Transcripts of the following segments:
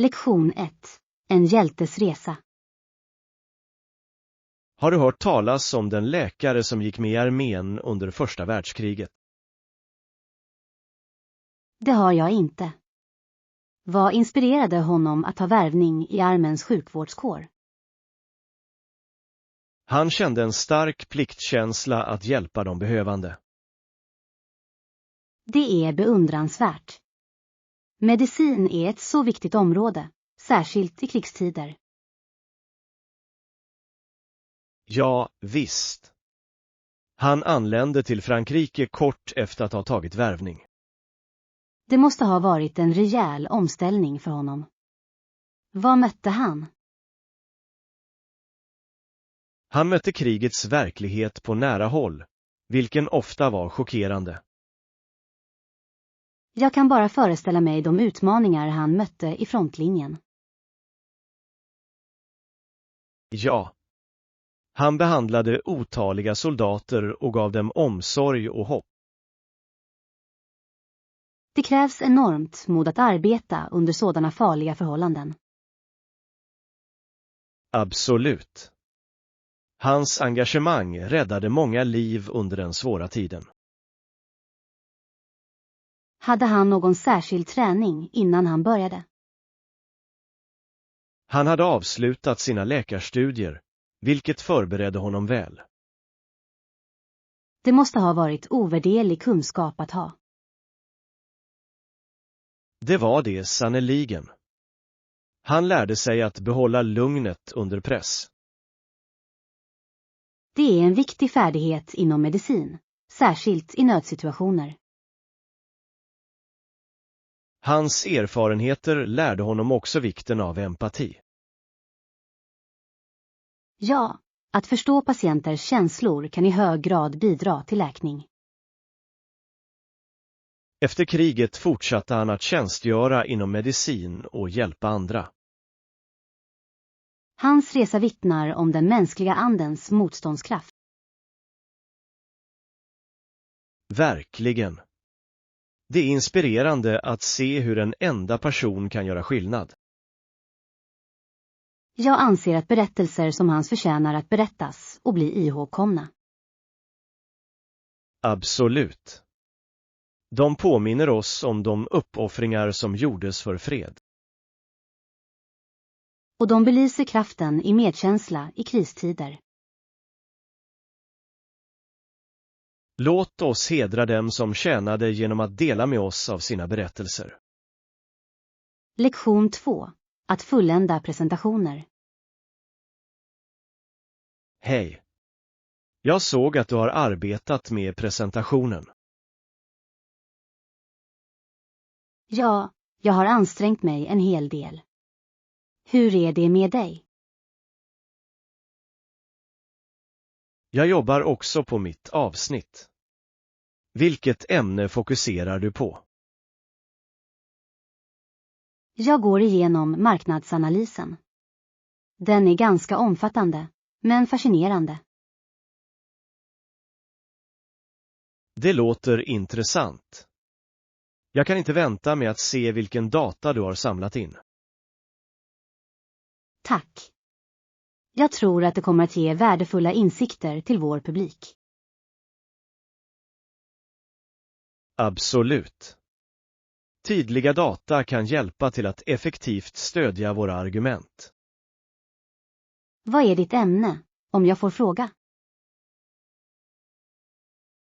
Lektion 1. En hjältes resa. Har du hört talas om den läkare som gick med i armén under första världskriget? Det har jag inte. Vad inspirerade honom att ta värvning i arméns sjukvårdskår? Han kände en stark pliktkänsla att hjälpa de behövande. Det är beundransvärt. Medicin är ett så viktigt område, särskilt i krigstider. Ja, visst. Han anlände till Frankrike kort efter att ha tagit värvning. Det måste ha varit en rejäl omställning för honom. Vad mötte han? Han mötte krigets verklighet på nära håll, vilken ofta var chockerande. Jag kan bara föreställa mig de utmaningar han mötte i frontlinjen. Ja. Han behandlade otaliga soldater och gav dem omsorg och hopp. Det krävs enormt mod att arbeta under sådana farliga förhållanden. Absolut. Hans engagemang räddade många liv under den svåra tiden. Hade han någon särskild träning innan han började? Han hade avslutat sina läkarstudier, vilket förberedde honom väl. Det måste ha varit ovärderlig kunskap att ha. Det var det sannoliken. Han lärde sig att behålla lugnet under press. Det är en viktig färdighet inom medicin, särskilt i nödsituationer. Hans erfarenheter lärde honom också vikten av empati. Ja, att förstå patienters känslor kan i hög grad bidra till läkning. Efter kriget fortsatte han att tjänstgöra inom medicin och hjälpa andra. Hans resa vittnar om den mänskliga andens motståndskraft. Verkligen. Det är inspirerande att se hur en enda person kan göra skillnad. Jag anser att berättelser som hans förtjänar att berättas och bli ihågkomna. Absolut. De påminner oss om de uppoffringar som gjordes för fred. Och de belyser kraften i medkänsla i kristider. Låt oss hedra dem som tjänade genom att dela med oss av sina berättelser. Lektion 2. Att fullända presentationer. Hej. Jag såg att du har arbetat med presentationen. Ja, jag har ansträngt mig en hel del. Hur är det med dig? Jag jobbar också på mitt avsnitt. Vilket ämne fokuserar du på? Jag går igenom marknadsanalysen. Den är ganska omfattande, men fascinerande. Det låter intressant. Jag kan inte vänta med att se vilken data du har samlat in. Tack. Jag tror att det kommer att ge värdefulla insikter till vår publik. Absolut. Tydliga data kan hjälpa till att effektivt stödja våra argument. Vad är ditt ämne, om jag får fråga?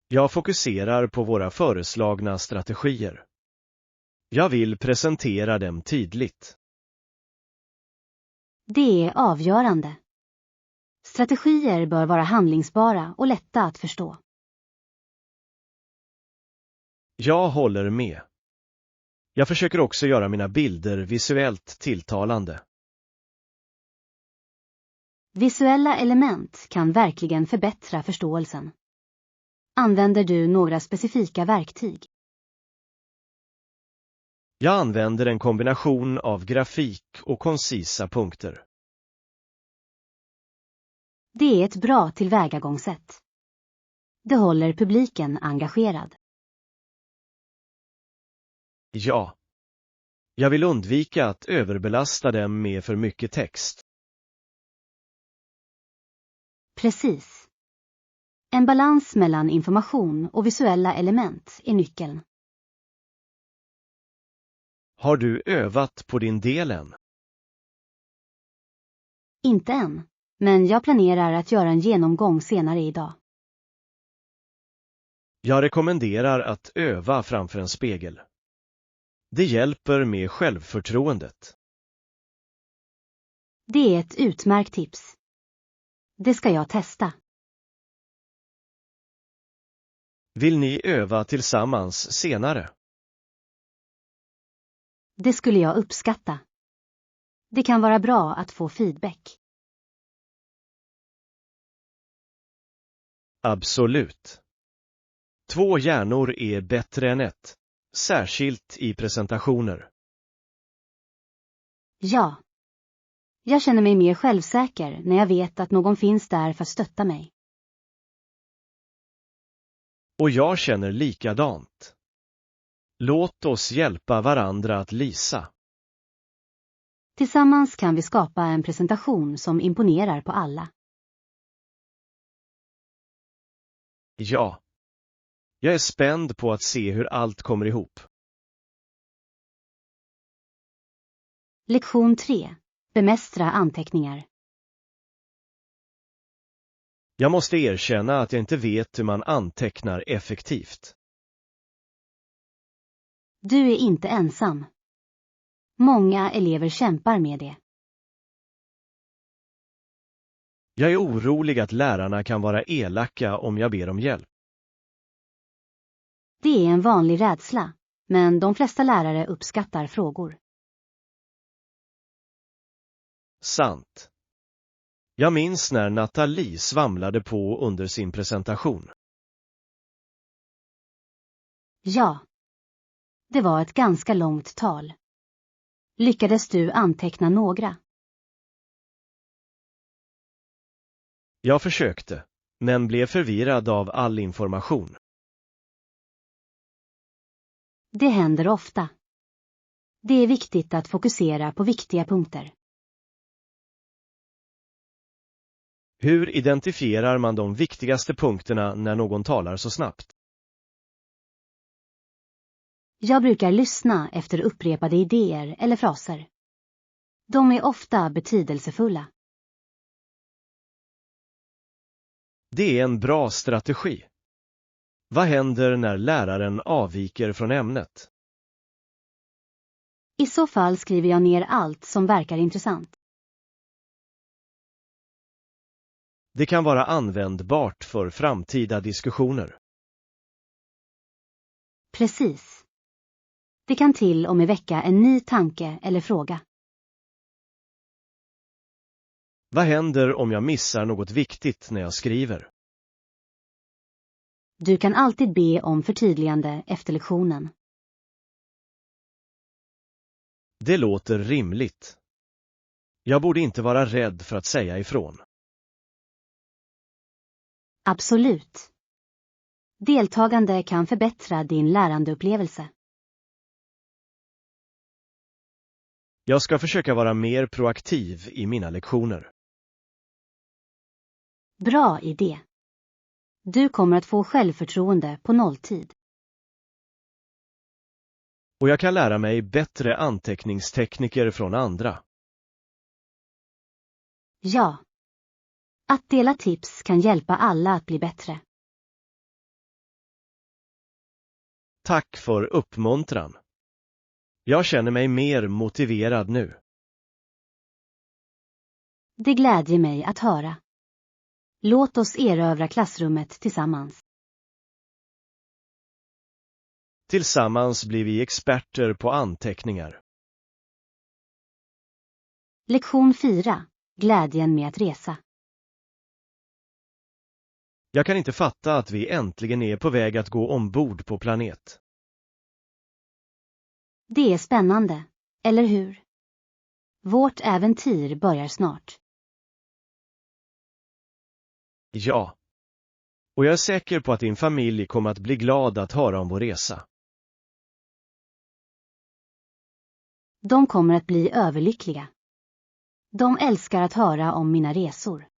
Jag fokuserar på våra föreslagna strategier. Jag vill presentera dem tydligt. Det är avgörande. Strategier bör vara handlingsbara och lätta att förstå. Jag håller med. Jag försöker också göra mina bilder visuellt tilltalande. Visuella element kan verkligen förbättra förståelsen. Använder du några specifika verktyg? Jag använder en kombination av grafik och koncisa punkter. Det är ett bra tillvägagångssätt. Det håller publiken engagerad. Ja. Jag vill undvika att överbelasta dem med för mycket text. Precis. En balans mellan information och visuella element är nyckeln. Har du övat på din del än? Inte än, men jag planerar att göra en genomgång senare idag. Jag rekommenderar att öva framför en spegel. Det hjälper med självförtroendet. Det är ett utmärkt tips. Det ska jag testa. Vill ni öva tillsammans senare? Det skulle jag uppskatta. Det kan vara bra att få feedback. Absolut. 2 hjärnor är bättre än 1, särskilt i presentationer. Ja. Jag känner mig mer självsäker när jag vet att någon finns där för att stötta mig. Och jag känner likadant. Låt oss hjälpa varandra att lisa. Tillsammans kan vi skapa en presentation som imponerar på alla. Ja. Jag är spänd på att se hur allt kommer ihop. Lektion 3. Bemästra anteckningar. Jag måste erkänna att jag inte vet hur man antecknar effektivt. Du är inte ensam. Många elever kämpar med det. Jag är orolig att lärarna kan vara elaka om jag ber om hjälp. Det är en vanlig rädsla, men de flesta lärare uppskattar frågor. Sant. Jag minns när Nathalie svamlade på under sin presentation. Ja. Det var ett ganska långt tal. Lyckades du anteckna några? Jag försökte, men blev förvirrad av all information. Det händer ofta. Det är viktigt att fokusera på viktiga punkter. Hur identifierar man de viktigaste punkterna när någon talar så snabbt? Jag brukar lyssna efter upprepade idéer eller fraser. De är ofta betydelsefulla. Det är en bra strategi. Vad händer när läraren avviker från ämnet? I så fall skriver jag ner allt som verkar intressant. Det kan vara användbart för framtida diskussioner. Precis. Det kan till och med väcka en ny tanke eller fråga. Vad händer om jag missar något viktigt när jag skriver? Du kan alltid be om förtydligande efter lektionen. Det låter rimligt. Jag borde inte vara rädd för att säga ifrån. Absolut. Deltagande kan förbättra din lärandeupplevelse. Jag ska försöka vara mer proaktiv i mina lektioner. Bra idé. Du kommer att få självförtroende på nolltid. Och jag kan lära mig bättre anteckningstekniker från andra. Ja. Att dela tips kan hjälpa alla att bli bättre. Tack för uppmuntran. Jag känner mig mer motiverad nu. Det glädjer mig att höra. Låt oss erövra klassrummet tillsammans. Tillsammans blir vi experter på anteckningar. Lektion 4. Glädjen med att resa. Jag kan inte fatta att vi äntligen är på väg att gå ombord på planet. Det är spännande, eller hur? Vårt äventyr börjar snart. Ja. Och jag är säker på att din familj kommer att bli glad att höra om vår resa. De kommer att bli överlyckliga. De älskar att höra om mina resor.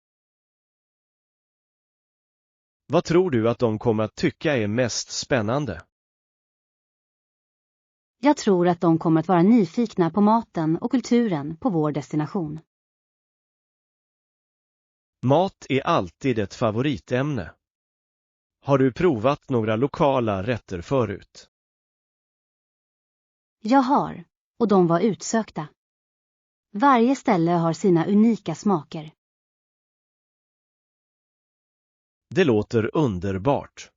Vad tror du att de kommer att tycka är mest spännande? Jag tror att de kommer att vara nyfikna på maten och kulturen på vår destination. Mat är alltid ett favoritämne. Har du provat några lokala rätter förut? Jag har, och de var utsökta. Varje ställe har sina unika smaker. Det låter underbart.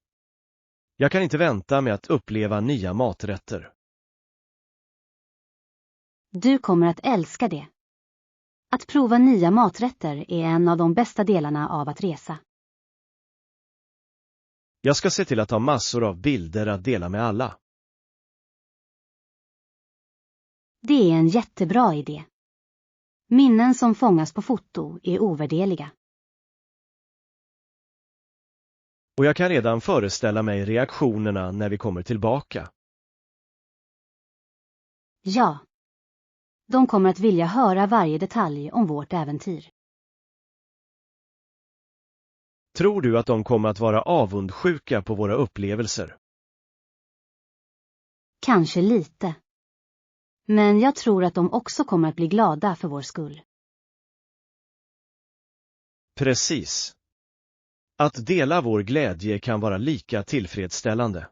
Jag kan inte vänta med att uppleva nya maträtter. Du kommer att älska det. Att prova nya maträtter är en av de bästa delarna av att resa. Jag ska se till att ha massor av bilder att dela med alla. Det är en jättebra idé. Minnen som fångas på foto är ovärderliga. Och jag kan redan föreställa mig reaktionerna när vi kommer tillbaka. Ja. De kommer att vilja höra varje detalj om vårt äventyr. Tror du att de kommer att vara avundsjuka på våra upplevelser? Kanske lite. Men jag tror att de också kommer att bli glada för vår skull. Precis. Att dela vår glädje kan vara lika tillfredsställande.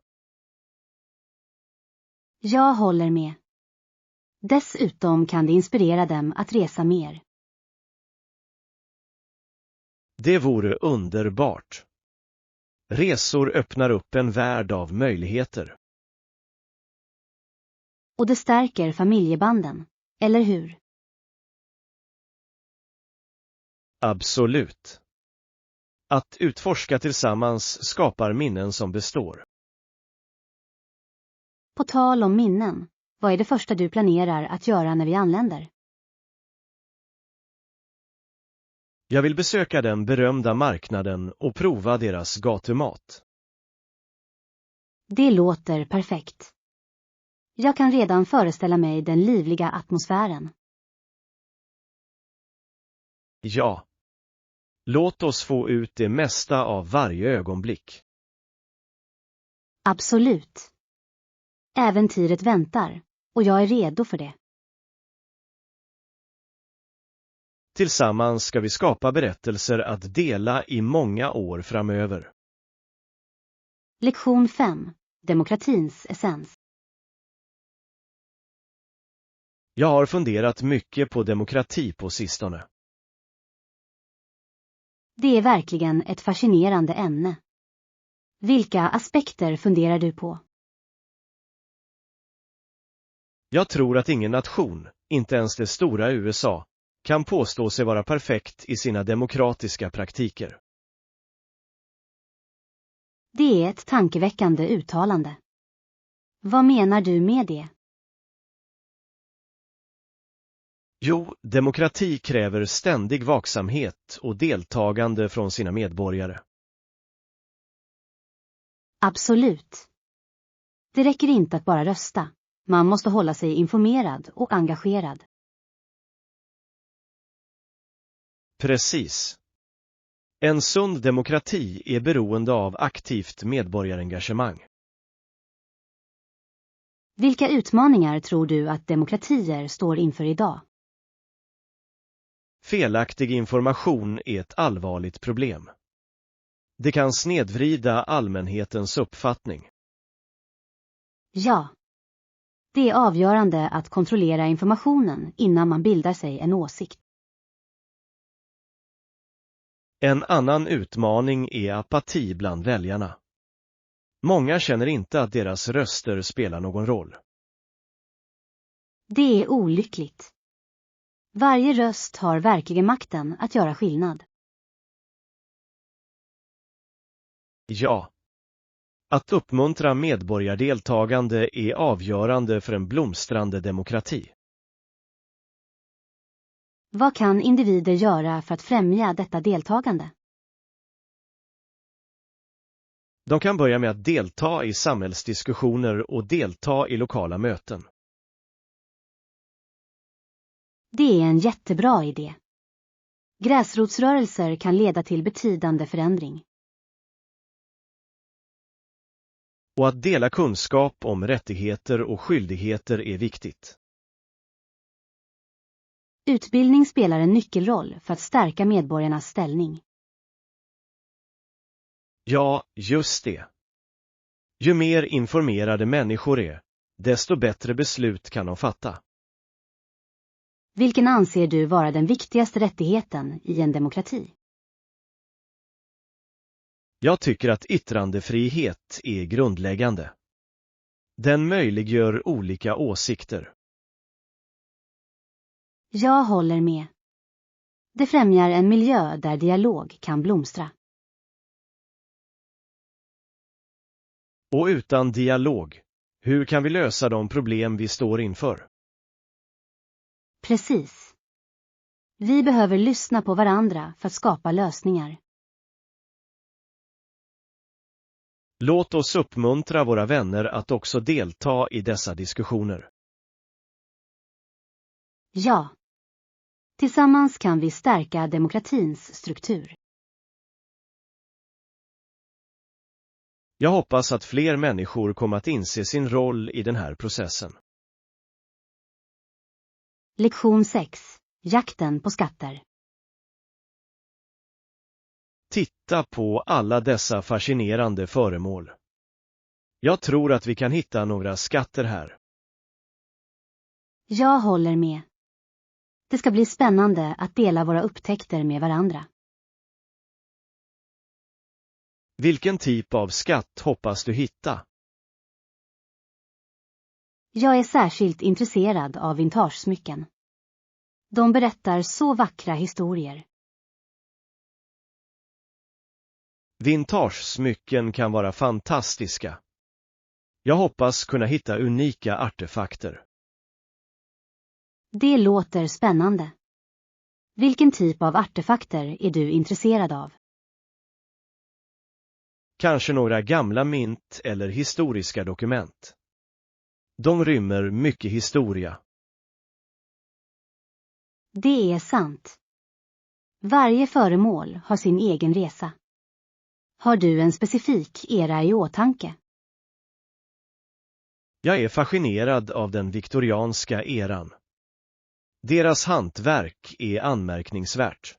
Jag håller med. Dessutom kan det inspirera dem att resa mer. Det vore underbart. Resor öppnar upp en värld av möjligheter. Och det stärker familjebanden, eller hur? Absolut. Att utforska tillsammans skapar minnen som består. På tal om minnen, vad är det första du planerar att göra när vi anländer? Jag vill besöka den berömda marknaden och prova deras gatumat. Det låter perfekt. Jag kan redan föreställa mig den livliga atmosfären. Ja. Låt oss få ut det mesta av varje ögonblick. Absolut. Äventyret väntar, och jag är redo för det. Tillsammans ska vi skapa berättelser att dela i många år framöver. Lektion 5. Demokratins essens. Jag har funderat mycket på demokrati på sistone. Det är verkligen ett fascinerande ämne. Vilka aspekter funderar du på? Jag tror att ingen nation, inte ens det stora USA, kan påstå sig vara perfekt i sina demokratiska praktiker. Det är ett tankeväckande uttalande. Vad menar du med det? Jo, demokrati kräver ständig vaksamhet och deltagande från sina medborgare. Absolut. Det räcker inte att bara rösta. Man måste hålla sig informerad och engagerad. Precis. En sund demokrati är beroende av aktivt medborgarengagemang. Vilka utmaningar tror du att demokratier står inför idag? Felaktig information är ett allvarligt problem. Det kan snedvrida allmänhetens uppfattning. Ja. Det är avgörande att kontrollera informationen innan man bildar sig en åsikt. En annan utmaning är apati bland väljarna. Många känner inte att deras röster spelar någon roll. Det är olyckligt. Varje röst har verkligen makten att göra skillnad. Ja. Att uppmuntra medborgardeltagande är avgörande för en blomstrande demokrati. Vad kan individer göra för att främja detta deltagande? De kan börja med att delta i samhällsdiskussioner och delta i lokala möten. Det är en jättebra idé. Gräsrotsrörelser kan leda till betydande förändring. Och att dela kunskap om rättigheter och skyldigheter är viktigt. Utbildning spelar en nyckelroll för att stärka medborgarnas ställning. Ja, just det. Ju mer informerade människor är, desto bättre beslut kan de fatta. Vilken anser du vara den viktigaste rättigheten i en demokrati? Jag tycker att yttrandefrihet är grundläggande. Den möjliggör olika åsikter. Jag håller med. Det främjar en miljö där dialog kan blomstra. Och utan dialog, hur kan vi lösa de problem vi står inför? Precis. Vi behöver lyssna på varandra för att skapa lösningar. Låt oss uppmuntra våra vänner att också delta i dessa diskussioner. Ja. Tillsammans kan vi stärka demokratins struktur. Jag hoppas att fler människor kommer att inse sin roll i den här processen. Lektion 6. Jakten på skatter. Titta på alla dessa fascinerande föremål. Jag tror att vi kan hitta några skatter här. Jag håller med. Det ska bli spännande att dela våra upptäckter med varandra. Vilken typ av skatt hoppas du hitta? Jag är särskilt intresserad av vintagesmycken. De berättar så vackra historier. Vintagesmycken kan vara fantastiska. Jag hoppas kunna hitta unika artefakter. Det låter spännande. Vilken typ av artefakter är du intresserad av? Kanske några gamla mynt eller historiska dokument. De rymmer mycket historia. Det är sant. Varje föremål har sin egen resa. Har du en specifik era i åtanke? Jag är fascinerad av den viktorianska eran. Deras hantverk är anmärkningsvärt.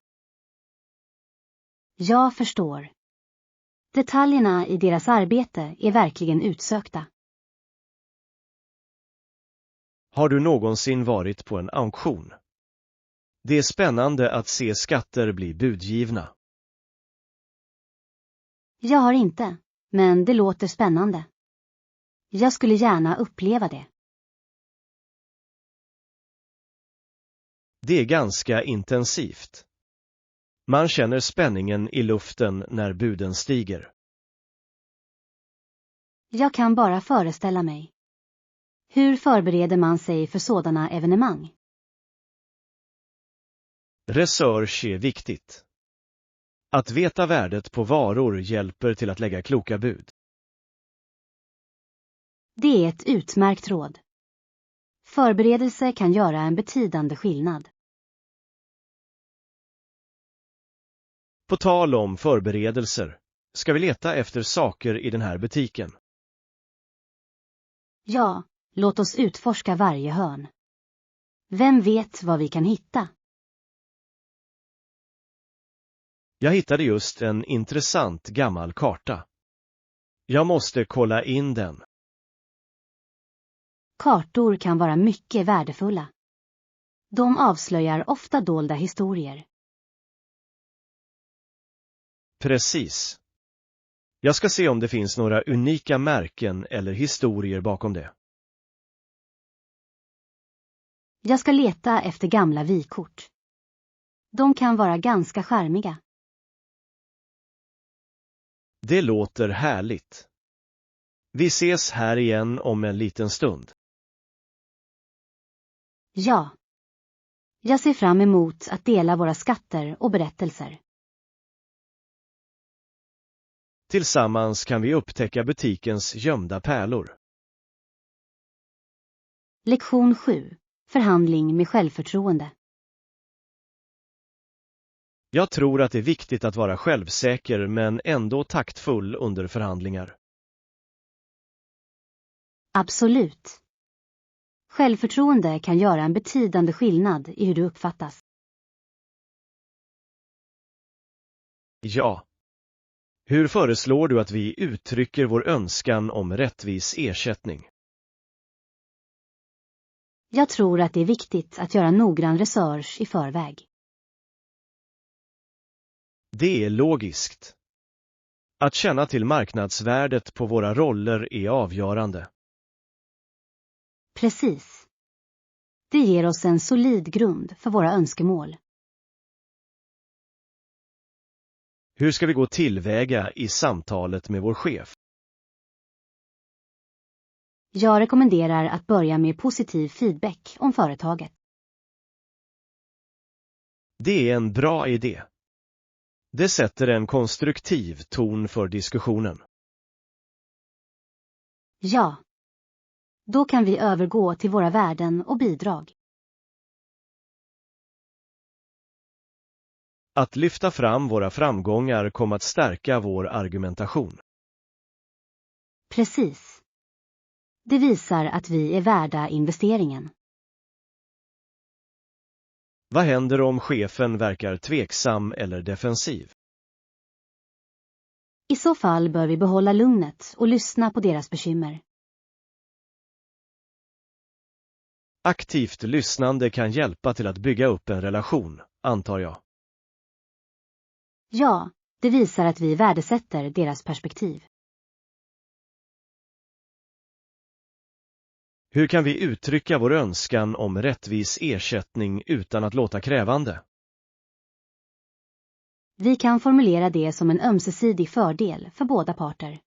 Jag förstår. Detaljerna i deras arbete är verkligen utsökta. Har du någonsin varit på en auktion? Det är spännande att se skatter bli budgivna. Jag har inte, men det låter spännande. Jag skulle gärna uppleva det. Det är ganska intensivt. Man känner spänningen i luften när buden stiger. Jag kan bara föreställa mig. Hur förbereder man sig för sådana evenemang? Research är viktigt. Att veta värdet på varor hjälper till att lägga kloka bud. Det är ett utmärkt råd. Förberedelse kan göra en betydande skillnad. På tal om förberedelser, ska vi leta efter saker i den här butiken? Ja, låt oss utforska varje hörn. Vem vet vad vi kan hitta? Jag hittade just en intressant gammal karta. Jag måste kolla in den. Kartor kan vara mycket värdefulla. De avslöjar ofta dolda historier. Precis. Jag ska se om det finns några unika märken eller historier bakom det. Jag ska leta efter gamla vykort. De kan vara ganska charmiga. Det låter härligt. Vi ses här igen om en liten stund. Ja. Jag ser fram emot att dela våra skatter och berättelser. Tillsammans kan vi upptäcka butikens gömda pärlor. Lektion 7. Förhandling med självförtroende. Jag tror att det är viktigt att vara självsäker men ändå taktfull under förhandlingar. Absolut. Självförtroende kan göra en betydande skillnad i hur du uppfattas. Ja. Hur föreslår du att vi uttrycker vår önskan om rättvis ersättning? Jag tror att det är viktigt att göra noggrann research i förväg. Det är logiskt. Att känna till marknadsvärdet på våra roller är avgörande. Precis. Det ger oss en solid grund för våra önskemål. Hur ska vi gå tillväga i samtalet med vår chef? Jag rekommenderar att börja med positiv feedback om företaget. Det är en bra idé. Det sätter en konstruktiv ton för diskussionen. Ja. Då kan vi övergå till våra värden och bidrag. Att lyfta fram våra framgångar kommer att stärka vår argumentation. Precis. Det visar att vi är värda investeringen. Vad händer om chefen verkar tveksam eller defensiv? I så fall bör vi behålla lugnet och lyssna på deras bekymmer. Aktivt lyssnande kan hjälpa till att bygga upp en relation, antar jag. Ja, det visar att vi värdesätter deras perspektiv. Hur kan vi uttrycka vår önskan om rättvis ersättning utan att låta krävande? Vi kan formulera det som en ömsesidig fördel för båda parter.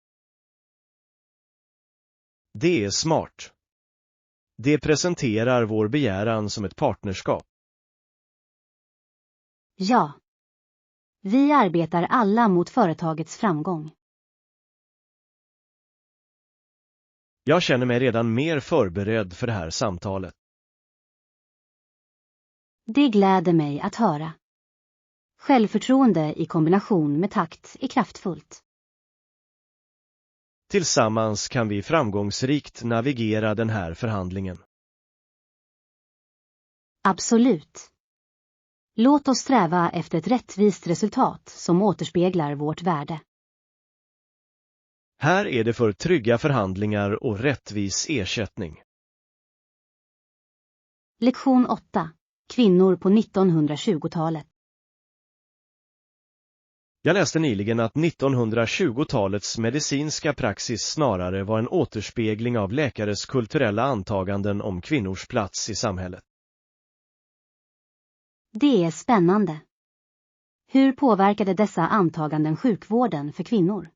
Det är smart. Det presenterar vår begäran som ett partnerskap. Ja. Vi arbetar alla mot företagets framgång. Jag känner mig redan mer förberedd för det här samtalet. Det gläder mig att höra. Självförtroende i kombination med takt är kraftfullt. Tillsammans kan vi framgångsrikt navigera den här förhandlingen. Absolut. Låt oss sträva efter ett rättvist resultat som återspeglar vårt värde. Här är det för trygga förhandlingar och rättvis ersättning. Lektion 8. Kvinnor på 1920-talet. Jag läste nyligen att 1920-talets medicinska praxis snarare var en återspegling av läkares kulturella antaganden om kvinnors plats i samhället. Det är spännande. Hur påverkade dessa antaganden sjukvården för kvinnor?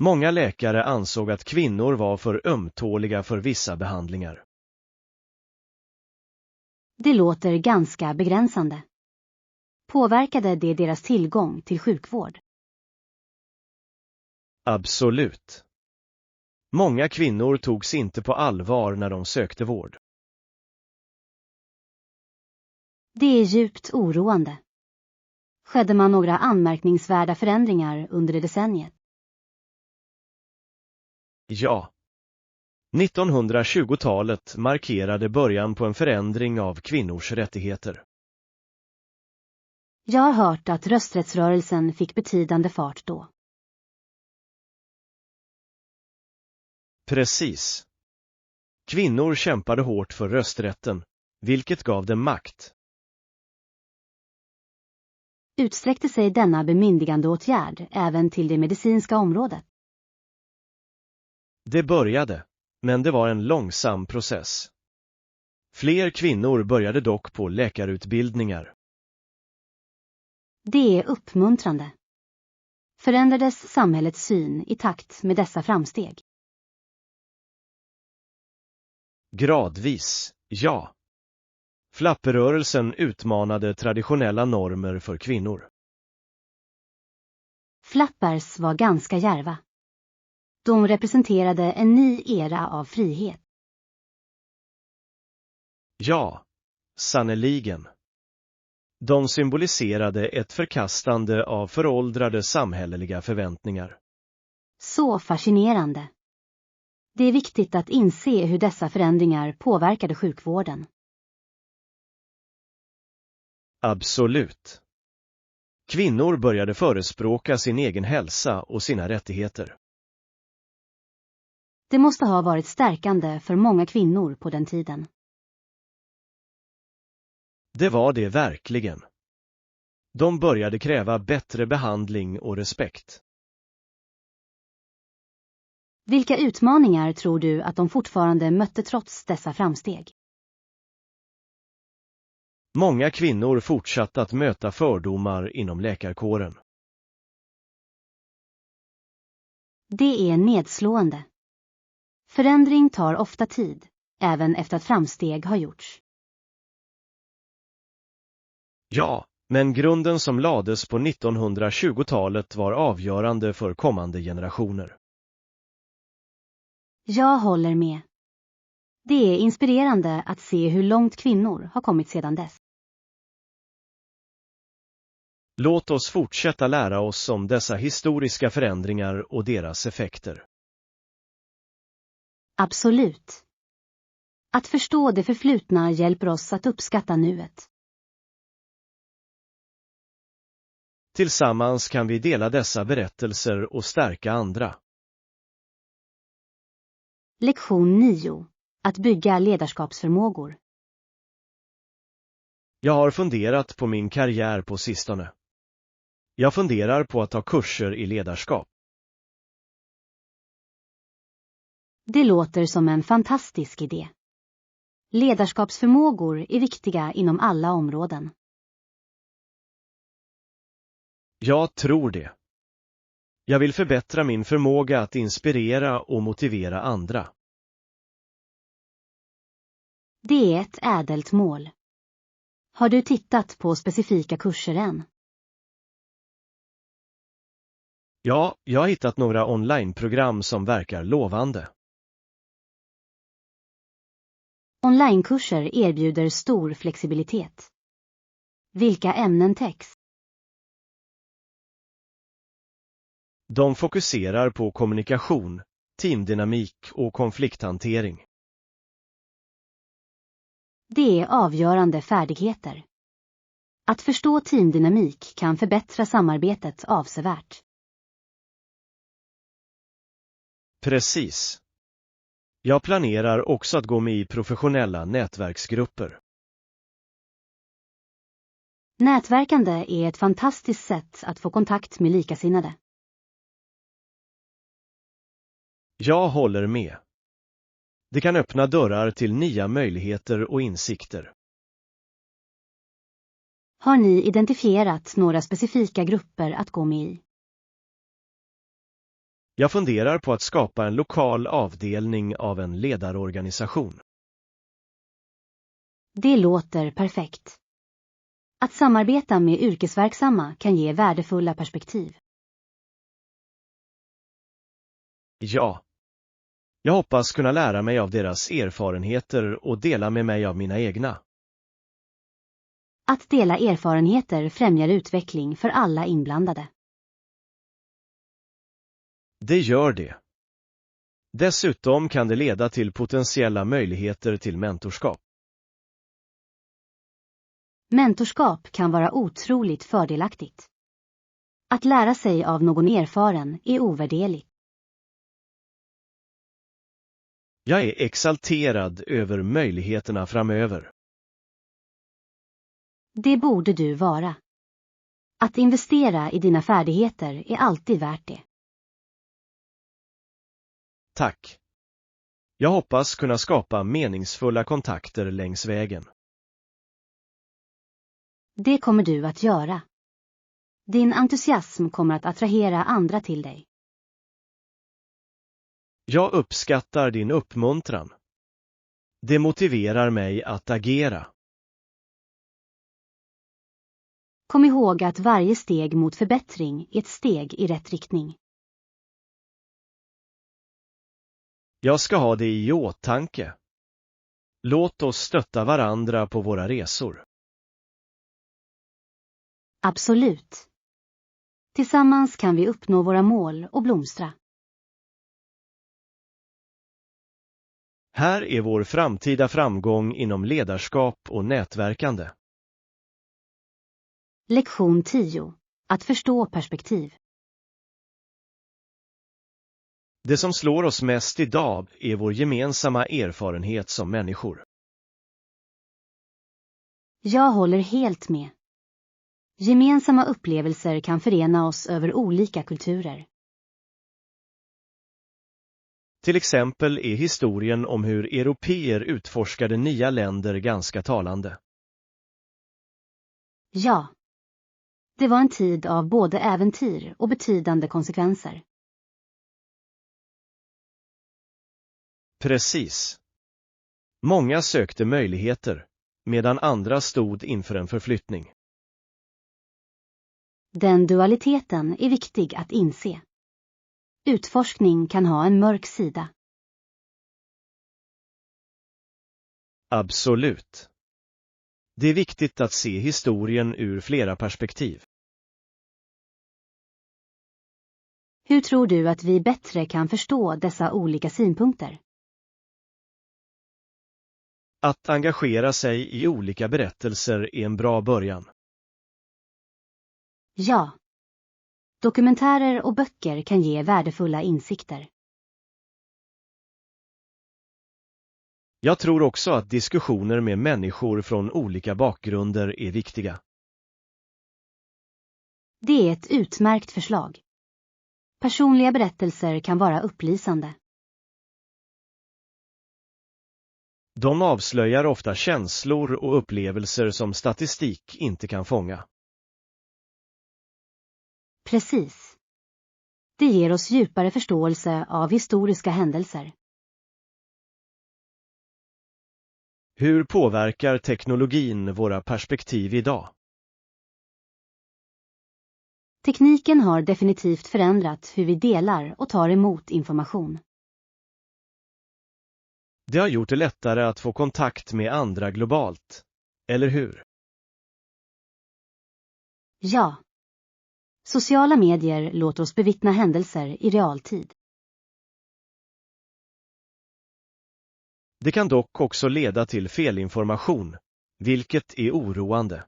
Många läkare ansåg att kvinnor var för ömtåliga för vissa behandlingar. Det låter ganska begränsande. Påverkade det deras tillgång till sjukvård? Absolut. Många kvinnor togs inte på allvar när de sökte vård. Det är djupt oroande. Skedde man några anmärkningsvärda förändringar under det decenniet? Ja. 1920-talet markerade början på en förändring av kvinnors rättigheter. Jag har hört att rösträttsrörelsen fick betydande fart då. Precis. Kvinnor kämpade hårt för rösträtten, vilket gav dem makt. Utsträckte sig denna bemyndigandeåtgärd även till det medicinska området? Det började, men det var en långsam process. Fler kvinnor började dock på läkarutbildningar. Det är uppmuntrande. Förändrades samhällets syn i takt med dessa framsteg? Gradvis, ja. Flapperrörelsen utmanade traditionella normer för kvinnor. Flappers var ganska djärva. De representerade en ny era av frihet. Ja, sannoliken. De symboliserade ett förkastande av föråldrade samhälleliga förväntningar. Så fascinerande. Det är viktigt att inse hur dessa förändringar påverkade sjukvården. Absolut. Kvinnor började förespråka sin egen hälsa och sina rättigheter. Det måste ha varit stärkande för många kvinnor på den tiden. Det var det verkligen. De började kräva bättre behandling och respekt. Vilka utmaningar tror du att de fortfarande mötte trots dessa framsteg? Många kvinnor fortsatte att möta fördomar inom läkarkåren. Det är nedslående. Förändring tar ofta tid, även efter att framsteg har gjorts. Ja, men grunden som lades på 1920-talet var avgörande för kommande generationer. Jag håller med. Det är inspirerande att se hur långt kvinnor har kommit sedan dess. Låt oss fortsätta lära oss om dessa historiska förändringar och deras effekter. Absolut. Att förstå det förflutna hjälper oss att uppskatta nuet. Tillsammans kan vi dela dessa berättelser och stärka andra. Lektion 9. Att bygga ledarskapsförmågor. Jag har funderat på min karriär på sistone. Jag funderar på att ta kurser i ledarskap. Det låter som en fantastisk idé. Ledarskapsförmågor är viktiga inom alla områden. Jag tror det. Jag vill förbättra min förmåga att inspirera och motivera andra. Det är ett ädelt mål. Har du tittat på specifika kurser än? Ja, jag har hittat några onlineprogram som verkar lovande. Onlinekurser erbjuder stor flexibilitet. Vilka ämnen täcks? De fokuserar på kommunikation, teamdynamik och konflikthantering. Det är avgörande färdigheter. Att förstå teamdynamik kan förbättra samarbetet avsevärt. Precis. Jag planerar också att gå med i professionella nätverksgrupper. Nätverkande är ett fantastiskt sätt att få kontakt med likasinnade. Jag håller med. Det kan öppna dörrar till nya möjligheter och insikter. Har ni identifierat några specifika grupper att gå med i? Jag funderar på att skapa en lokal avdelning av en ledarorganisation. Det låter perfekt. Att samarbeta med yrkesverksamma kan ge värdefulla perspektiv. Ja. Jag hoppas kunna lära mig av deras erfarenheter och dela med mig av mina egna. Att dela erfarenheter främjar utveckling för alla inblandade. Det gör det. Dessutom kan det leda till potentiella möjligheter till mentorskap. Mentorskap kan vara otroligt fördelaktigt. Att lära sig av någon erfaren är ovärderligt. Jag är exalterad över möjligheterna framöver. Det borde du vara. Att investera i dina färdigheter är alltid värt det. Tack. Jag hoppas kunna skapa meningsfulla kontakter längs vägen. Det kommer du att göra. Din entusiasm kommer att attrahera andra till dig. Jag uppskattar din uppmuntran. Det motiverar mig att agera. Kom ihåg att varje steg mot förbättring är ett steg i rätt riktning. Jag ska ha det i åtanke. Låt oss stötta varandra på våra resor. Absolut. Tillsammans kan vi uppnå våra mål och blomstra. Här är vår framtida framgång inom ledarskap och nätverkande. Lektion 10. Att förstå perspektiv. Det som slår oss mest idag är vår gemensamma erfarenhet som människor. Jag håller helt med. Gemensamma upplevelser kan förena oss över olika kulturer. Till exempel är historien om hur européer utforskade nya länder ganska talande. Ja. Det var en tid av både äventyr och betydande konsekvenser. Precis. Många sökte möjligheter, medan andra stod inför en förflyttning. Den dualiteten är viktig att inse. Utforskning kan ha en mörk sida. Absolut. Det är viktigt att se historien ur flera perspektiv. Hur tror du att vi bättre kan förstå dessa olika synpunkter? Att engagera sig i olika berättelser är en bra början. Ja. Dokumentärer och böcker kan ge värdefulla insikter. Jag tror också att diskussioner med människor från olika bakgrunder är viktiga. Det är ett utmärkt förslag. Personliga berättelser kan vara upplysande. De avslöjar ofta känslor och upplevelser som statistik inte kan fånga. Precis. Det ger oss djupare förståelse av historiska händelser. Hur påverkar teknologin våra perspektiv idag? Tekniken har definitivt förändrat hur vi delar och tar emot information. Det har gjort det lättare att få kontakt med andra globalt, eller hur? Ja. Sociala medier låter oss bevittna händelser i realtid. Det kan dock också leda till felinformation, vilket är oroande.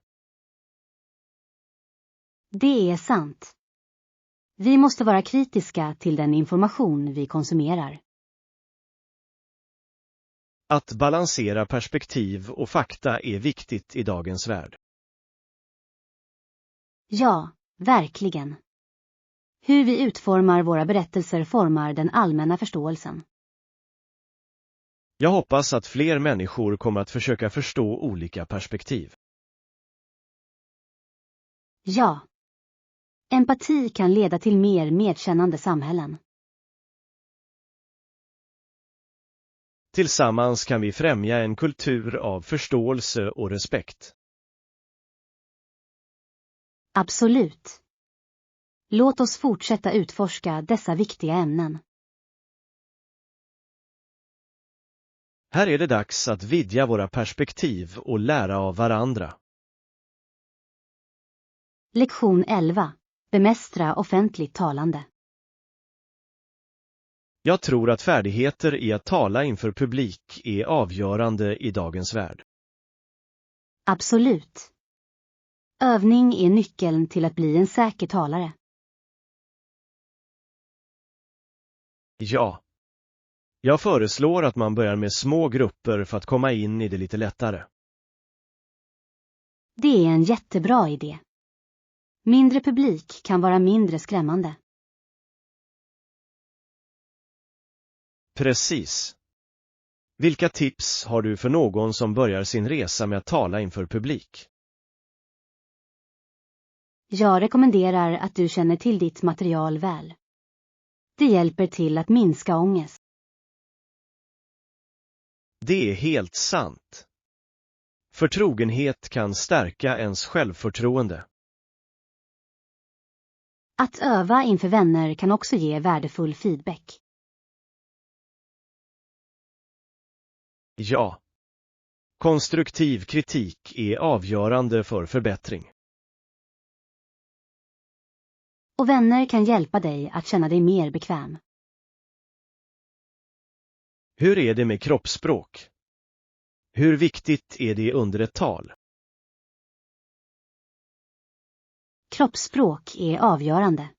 Det är sant. Vi måste vara kritiska till den information vi konsumerar. Att balansera perspektiv och fakta är viktigt i dagens värld. Ja, verkligen. Hur vi utformar våra berättelser formar den allmänna förståelsen. Jag hoppas att fler människor kommer att försöka förstå olika perspektiv. Ja. Empati kan leda till mer medkännande samhällen. Tillsammans kan vi främja en kultur av förståelse och respekt. Absolut. Låt oss fortsätta utforska dessa viktiga ämnen. Här är det dags att vidga våra perspektiv och lära av varandra. Lektion 11. Bemästra offentligt talande. Jag tror att färdigheter i att tala inför publik är avgörande i dagens värld. Absolut. Övning är nyckeln till att bli en säker talare. Ja. Jag föreslår att man börjar med små grupper för att komma in i det lite lättare. Det är en jättebra idé. Mindre publik kan vara mindre skrämmande. Precis. Vilka tips har du för någon som börjar sin resa med att tala inför publik? Jag rekommenderar att du känner till ditt material väl. Det hjälper till att minska ångest. Det är helt sant. Förtrogenhet kan stärka ens självförtroende. Att öva inför vänner kan också ge värdefull feedback. Ja. Konstruktiv kritik är avgörande för förbättring. Och vänner kan hjälpa dig att känna dig mer bekväm. Hur är det med kroppsspråk? Hur viktigt är det under ett tal? Kroppsspråk är avgörande.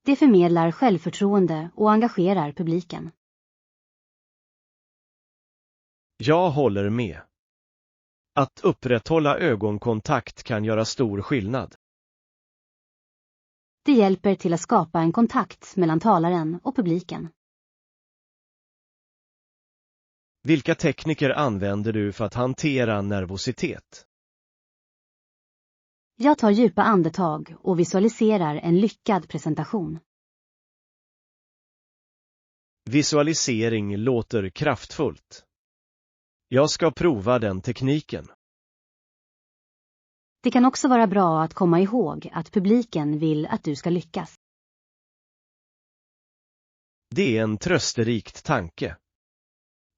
Det förmedlar självförtroende och engagerar publiken. Jag håller med. Att upprätthålla ögonkontakt kan göra stor skillnad. Det hjälper till att skapa en kontakt mellan talaren och publiken. Vilka tekniker använder du för att hantera nervositet? Jag tar djupa andetag och visualiserar en lyckad presentation. Visualisering låter kraftfullt. Jag ska prova den tekniken. Det kan också vara bra att komma ihåg att publiken vill att du ska lyckas. Det är en trösterikt tanke.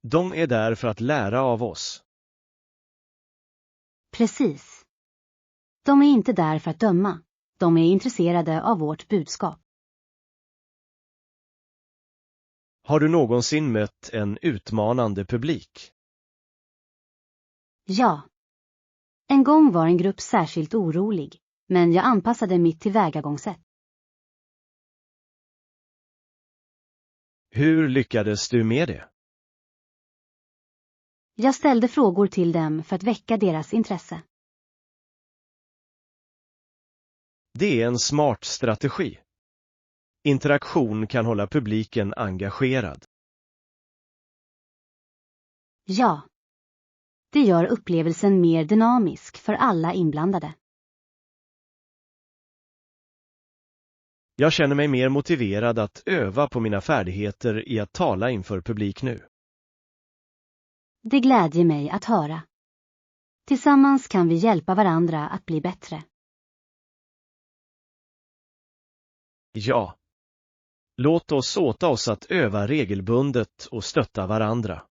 De är där för att lära av oss. Precis. De är inte där för att döma. De är intresserade av vårt budskap. Har du någonsin mött en utmanande publik? Ja. En gång var en grupp särskilt orolig, men jag anpassade mitt tillvägagångssätt. Hur lyckades du med det? Jag ställde frågor till dem för att väcka deras intresse. Det är en smart strategi. Interaktion kan hålla publiken engagerad. Ja. Det gör upplevelsen mer dynamisk för alla inblandade. Jag känner mig mer motiverad att öva på mina färdigheter i att tala inför publik nu. Det glädjer mig att höra. Tillsammans kan vi hjälpa varandra att bli bättre. Ja. Låt oss åta oss att öva regelbundet och stötta varandra.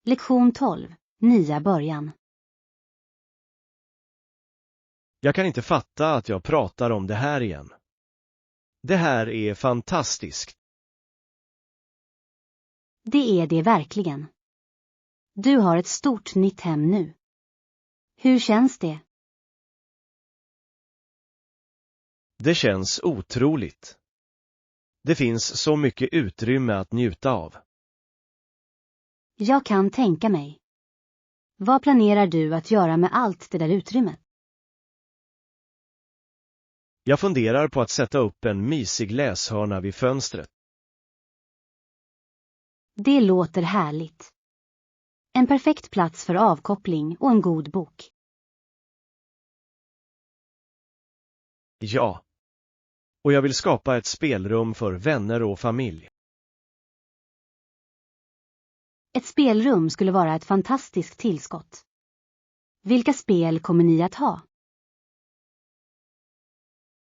Lektion 12. Nya början. Jag kan inte fatta att jag pratar om det här igen. Det här är fantastiskt. Det är det verkligen. Du har ett stort nytt hem nu. Hur känns det? Det känns otroligt. Det finns så mycket utrymme att njuta av. Jag kan tänka mig. Vad planerar du att göra med allt det där utrymmet? Jag funderar på att sätta upp en mysig läshörna vid fönstret. Det låter härligt. En perfekt plats för avkoppling och en god bok. Ja. Och jag vill skapa ett spelrum för vänner och familj. Ett spelrum skulle vara ett fantastiskt tillskott. Vilka spel kommer ni att ha?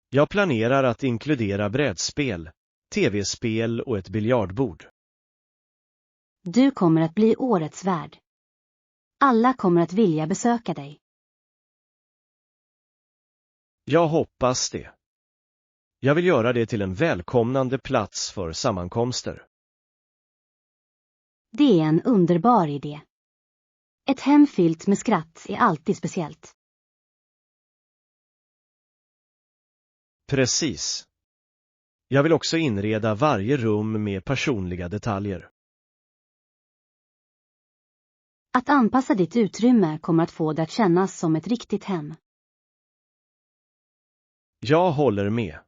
Jag planerar att inkludera brädspel, tv-spel och ett biljardbord. Du kommer att bli årets värd. Alla kommer att vilja besöka dig. Jag hoppas det. Jag vill göra det till en välkomnande plats för sammankomster. Det är en underbar idé. Ett hem fyllt med skratt är alltid speciellt. Precis. Jag vill också inreda varje rum med personliga detaljer. Att anpassa ditt utrymme kommer att få det att kännas som ett riktigt hem. Jag håller med.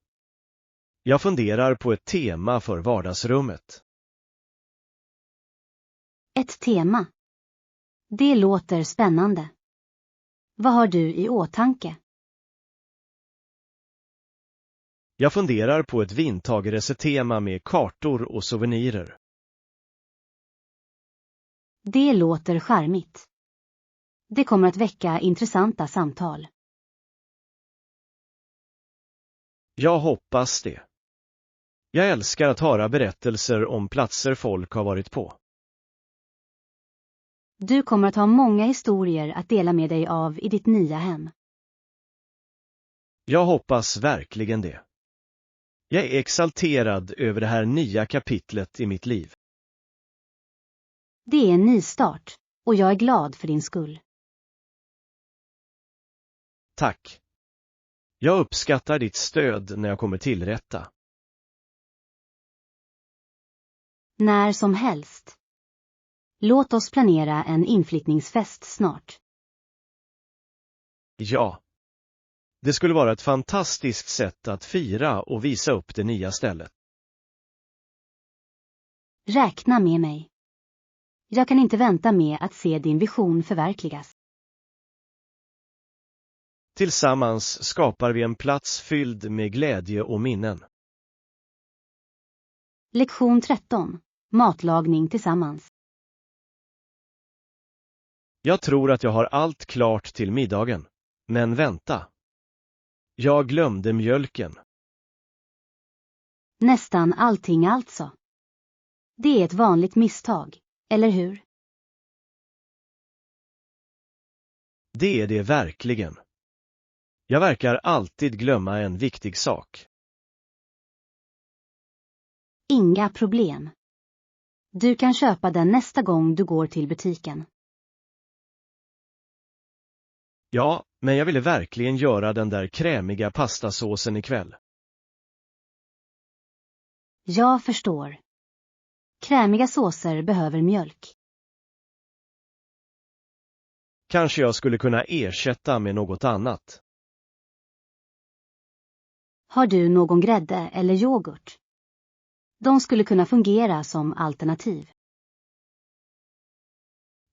Jag funderar på ett tema för vardagsrummet. Ett tema. Det låter spännande. Vad har du i åtanke? Jag funderar på ett vintageresetema med kartor och souvenirer. Det låter charmigt. Det kommer att väcka intressanta samtal. Jag hoppas det. Jag älskar att höra berättelser om platser folk har varit på. Du kommer att ha många historier att dela med dig av i ditt nya hem. Jag hoppas verkligen det. Jag är exalterad över det här nya kapitlet i mitt liv. Det är en nystart, och jag är glad för din skull. Tack. Jag uppskattar ditt stöd när jag kommer till rätta. När som helst. Låt oss planera en inflyttningsfest snart. Ja. Det skulle vara ett fantastiskt sätt att fira och visa upp det nya stället. Räkna med mig. Jag kan inte vänta med att se din vision förverkligas. Tillsammans skapar vi en plats fylld med glädje och minnen. Lektion 13. Matlagning tillsammans. Jag tror att jag har allt klart till middagen. Men vänta. Jag glömde mjölken. Nästan allting alltså. Det är ett vanligt misstag, eller hur? Det är det verkligen. Jag verkar alltid glömma en viktig sak. Inga problem. Du kan köpa den nästa gång du går till butiken. Ja, men jag ville verkligen göra den där krämiga pastasåsen ikväll. Jag förstår. Krämiga såser behöver mjölk. Kanske jag skulle kunna ersätta med något annat. Har du någon grädde eller yoghurt? De skulle kunna fungera som alternativ.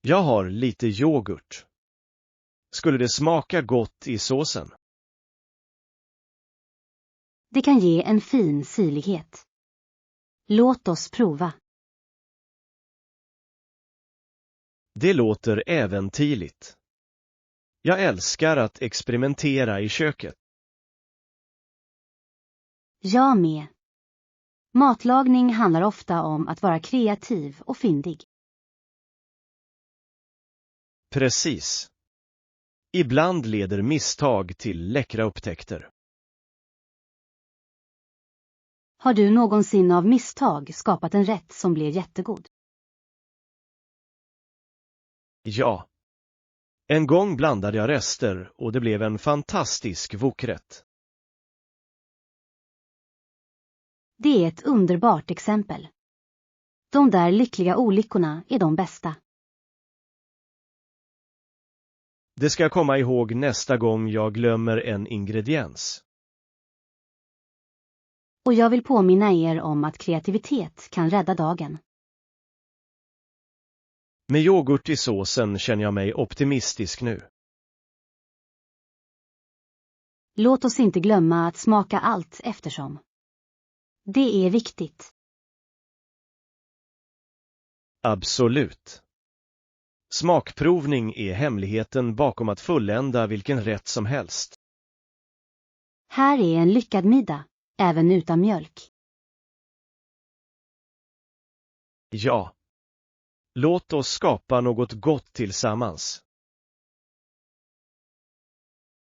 Jag har lite yoghurt. Skulle det smaka gott i såsen? Det kan ge en fin syrlighet. Låt oss prova. Det låter äventyrligt. Jag älskar att experimentera i köket. Jag med. Matlagning handlar ofta om att vara kreativ och fyndig. Precis. Ibland leder misstag till läckra upptäckter. Har du någonsin av misstag skapat en rätt som blev jättegod? Ja. En gång blandade jag rester och det blev en fantastisk wokrätt. Det är ett underbart exempel. De där lyckliga olyckorna är de bästa. Det ska jag komma ihåg nästa gång jag glömmer en ingrediens. Och jag vill påminna er om att kreativitet kan rädda dagen. Med yoghurt i såsen känner jag mig optimistisk nu. Låt oss inte glömma att smaka allt eftersom. Det är viktigt. Absolut. Smakprovning är hemligheten bakom att fullända vilken rätt som helst. Här är en lyckad middag, även utan mjölk. Ja. Låt oss skapa något gott tillsammans.